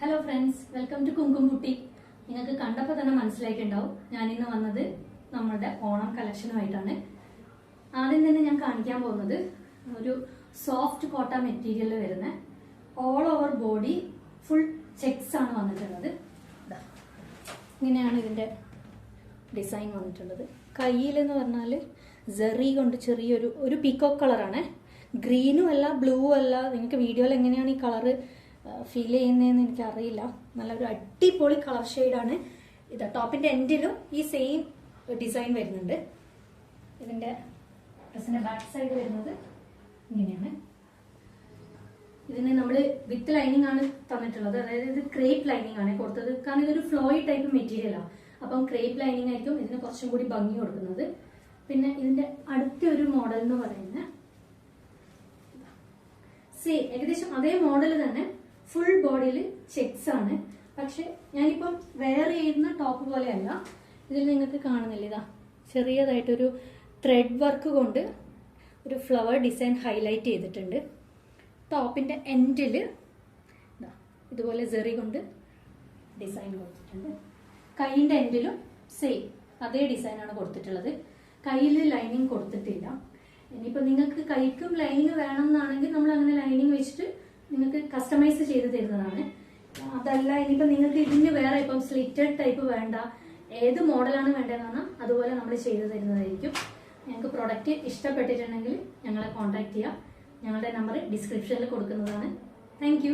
Hello friends, welcome to കുങ്കും കുട്ടി. നിങ്ങൾക്ക് കണ്ടപ്പോൾ തന്നെ മനസ്സിലായിട്ടുണ്ടാവും ഞാൻ ഇന്ന് വന്നത് നമ്മുടെ ഓണം കളക്ഷനുമായിട്ടാണ്. ആദ്യം തന്നെ ഞാൻ കാണിക്കാൻ പോകുന്നത് ഒരു സോഫ്റ്റ് കോട്ട മെറ്റീരിയലിൽ വരുന്ന all over body full checks ആണ് വന്നിട്ടുള്ളത്. ഇങ്ങനെയാണ് ഇതിൻ്റെ ഡിസൈൻ വന്നിട്ടുള്ളത്. കയ്യിലെന്ന് പറഞ്ഞാൽ ജെറി കൊണ്ട് ചെറിയൊരു പീക്കോക്ക് കളറാണ്. ഗ്രീനും അല്ല ബ്ലൂ അല്ല. നിങ്ങൾക്ക് വീഡിയോയിൽ എങ്ങനെയാണ് ഈ കളറ് ഫീൽ ചെയ്യുന്നതെന്ന് എനിക്കറിയില്ല. നല്ലൊരു അടിപൊളി കളർ ഷെയ്ഡാണ് ഇത്. ടോപ്പിൻ്റെ എൻഡിലും ഈ സെയിം ഡിസൈൻ വരുന്നുണ്ട്. ഇതിൻ്റെ ഡ്രസ്സിൻ്റെ ബാക്ക് സൈഡ് വരുന്നത് ഇങ്ങനെയാണ്. ഇതിന് നമ്മൾ വിത്ത് ലൈനിങ് ആണ് തന്നിട്ടുള്ളത്. അതായത് ഇത് ക്രേപ്പ് ലൈനിങ് ആണ് കൊടുത്തത്. കാരണം ഇതൊരു ഫ്ലോയി ടൈപ്പ് മെറ്റീരിയലാണ്. അപ്പം ക്രേപ്പ് ലൈനിങ് ആയിരിക്കും ഇതിന് കുറച്ചും കൂടി ഭംഗി കൊടുക്കുന്നത്. പിന്നെ ഇതിൻ്റെ അടുത്ത ഒരു മോഡൽ എന്ന് പറയുന്നത് ഏകദേശം അതേ മോഡൽ തന്നെ ഫുൾ ബോഡിയിൽ ചെക്സ് ആണ്. പക്ഷെ ഞാനിപ്പം വെയർ ചെയ്യുന്ന ടോപ്പ് പോലെയല്ല. ഇതിൽ നിങ്ങൾക്ക് കാണുന്നില്ല, ഇതാ ചെറിയതായിട്ടൊരു ത്രെഡ് വർക്ക് കൊണ്ട് ഒരു ഫ്ലവർ ഡിസൈൻ ഹൈലൈറ്റ് ചെയ്തിട്ടുണ്ട്. ടോപ്പിൻ്റെ എൻഡിൽ ഇതുപോലെ ജെറി കൊണ്ട് ഡിസൈൻ കൊടുത്തിട്ടുണ്ട്. കൈയിൻ്റെ എൻഡിലും സെയിം അതേ ഡിസൈനാണ് കൊടുത്തിട്ടുള്ളത്. കയ്യിൽ ലൈനിങ് കൊടുത്തിട്ടില്ല. ഇനിയിപ്പോൾ നിങ്ങൾക്ക് കൈക്കും ലൈനിങ് വേണം എന്നാണെങ്കിൽ നമ്മൾ അങ്ങനെ ലൈനിങ് വെച്ചിട്ട് നിങ്ങൾക്ക് കസ്റ്റമൈസ് ചെയ്ത് തരുന്നതാണ്. അതല്ല ഇനിയിപ്പോൾ നിങ്ങൾക്ക് ഇതിന് വേറെ ഇപ്പം സ്ലിറ്റഡ് ടൈപ്പ് വേണ്ട, ഏത് മോഡലാണ് വേണ്ടതെന്ന് പറഞ്ഞാൽ അതുപോലെ നമ്മൾ ചെയ്തു തരുന്നതായിരിക്കും. ഞങ്ങൾക്ക് പ്രൊഡക്റ്റ് ഇഷ്ടപ്പെട്ടിട്ടുണ്ടെങ്കിൽ ഞങ്ങളെ കോൺടാക്ട് ചെയ്യാം. ഞങ്ങളുടെ നമ്പർ ഡിസ്ക്രിപ്ഷനിൽ കൊടുക്കുന്നതാണ്. താങ്ക്